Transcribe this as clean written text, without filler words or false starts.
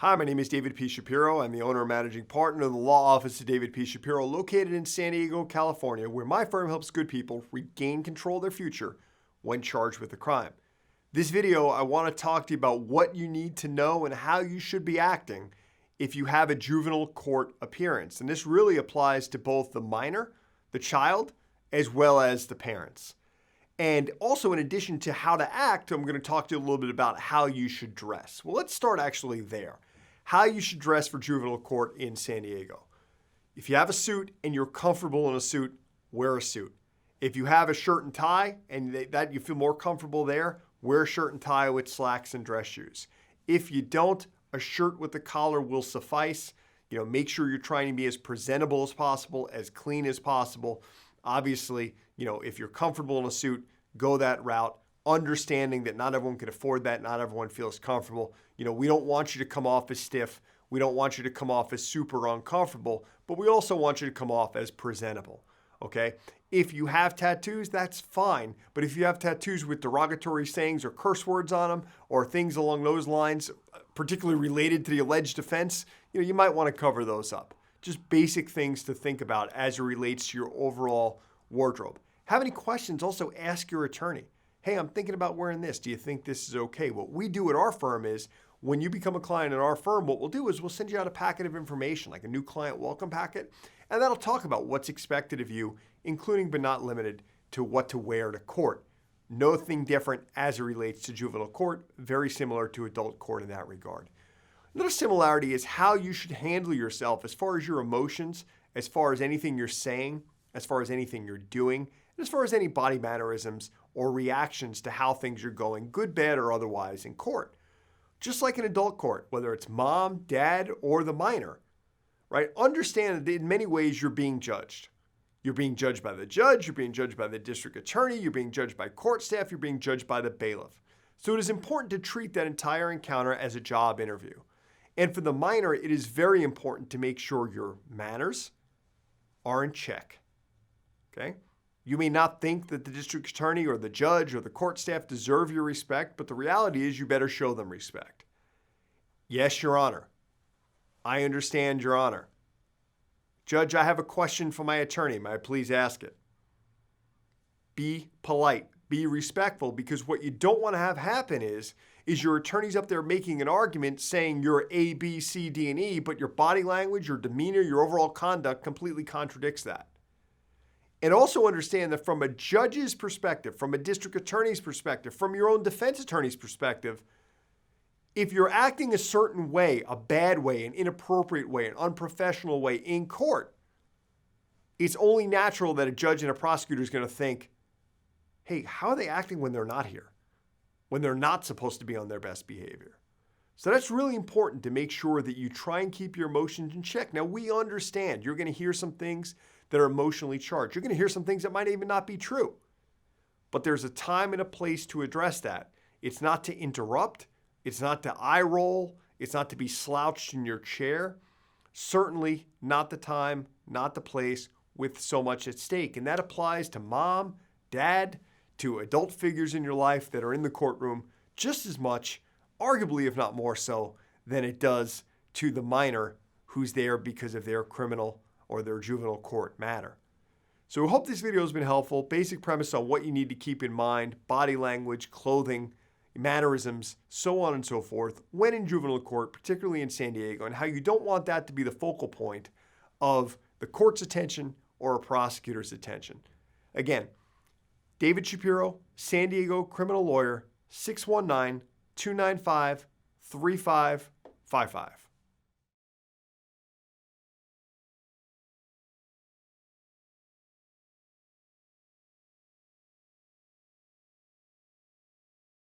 Hi, my name is David P Shapiro. I'm the owner and managing partner of the law office of David P Shapiro, located in San Diego, California, where my firm helps good people regain control of their future when charged with a crime. This video, I want to talk to you about what you need to know and how you should be acting if you have a juvenile court appearance. And this really applies to both the minor, the child, as well as the parents. And also, in addition to how to act, I'm going to talk to you a little bit about how you should dress. Well, let's start actually there. How you should dress for juvenile court in San Diego. If you have a suit and you're comfortable in a suit, wear a suit. If you have a shirt and tie and that you feel more comfortable there, wear a shirt and tie with slacks and dress shoes. If you don't, a shirt with a collar will suffice. Make sure you're trying to be as presentable as possible, as clean as possible. Obviously, if you're comfortable in a suit, go that route, understanding that not everyone can afford that, not everyone feels comfortable. We don't want you to come off as stiff. We don't want you to come off as super uncomfortable, but we also want you to come off as presentable, okay? If you have tattoos, that's fine, but if you have tattoos with derogatory sayings or curse words on them or things along those lines, particularly related to the alleged offense, you might want to cover those up. Just basic things to think about as it relates to your overall wardrobe. Have any questions, also ask your attorney. Hey, I'm thinking about wearing this. Do you think this is okay? What we do at our firm is when you become a client at our firm, what we'll do is we'll send you out a packet of information, like a new client welcome packet, and that'll talk about what's expected of you, including but not limited to what to wear to court. Nothing different as it relates to juvenile court, very similar to adult court in that regard. Another similarity is how you should handle yourself as far as your emotions, as far as anything you're saying, as far as anything you're doing, and as far as any body mannerisms or reactions to how things are going, good, bad, or otherwise in court. Just like in adult court, whether it's mom, dad, or the minor, right? Understand that in many ways you're being judged. You're being judged by the judge, you're being judged by the district attorney, you're being judged by court staff, you're being judged by the bailiff. So it is important to treat that entire encounter as a job interview. And for the minor, it is very important to make sure your manners are in check, okay? You may not think that the district attorney or the judge or the court staff deserve your respect, but the reality is you better show them respect. Yes, Your Honor. I understand, Your Honor. Judge, I have a question for my attorney. May I please ask it? Be polite. Be respectful, because what you don't want to have happen is your attorney's up there making an argument saying you're A, B, C, D, and E, but your body language, your demeanor, your overall conduct completely contradicts that. And also understand that from a judge's perspective, from a district attorney's perspective, from your own defense attorney's perspective, if you're acting a certain way, a bad way, an inappropriate way, an unprofessional way in court, it's only natural that a judge and a prosecutor is going to think, hey, how are they acting when they're not here? When they're not supposed to be on their best behavior? So that's really important to make sure that you try and keep your emotions in check. Now, we understand you're going to hear some things that are emotionally charged. You're going to hear some things that might even not be true. But there's a time and a place to address that. It's not to interrupt. It's not to eye roll. It's not to be slouched in your chair. Certainly not the time, not the place with so much at stake. And that applies to mom, dad, to adult figures in your life that are in the courtroom just as much, arguably if not more so, than it does to the minor who's there because of their criminal or their juvenile court matter. So I hope this video has been helpful. Basic premise on what you need to keep in mind, body language, clothing, mannerisms, so on and so forth, when in juvenile court, particularly in San Diego, and how you don't want that to be the focal point of the court's attention or a prosecutor's attention. Again, David Shapiro, San Diego criminal lawyer, 619-295-3555.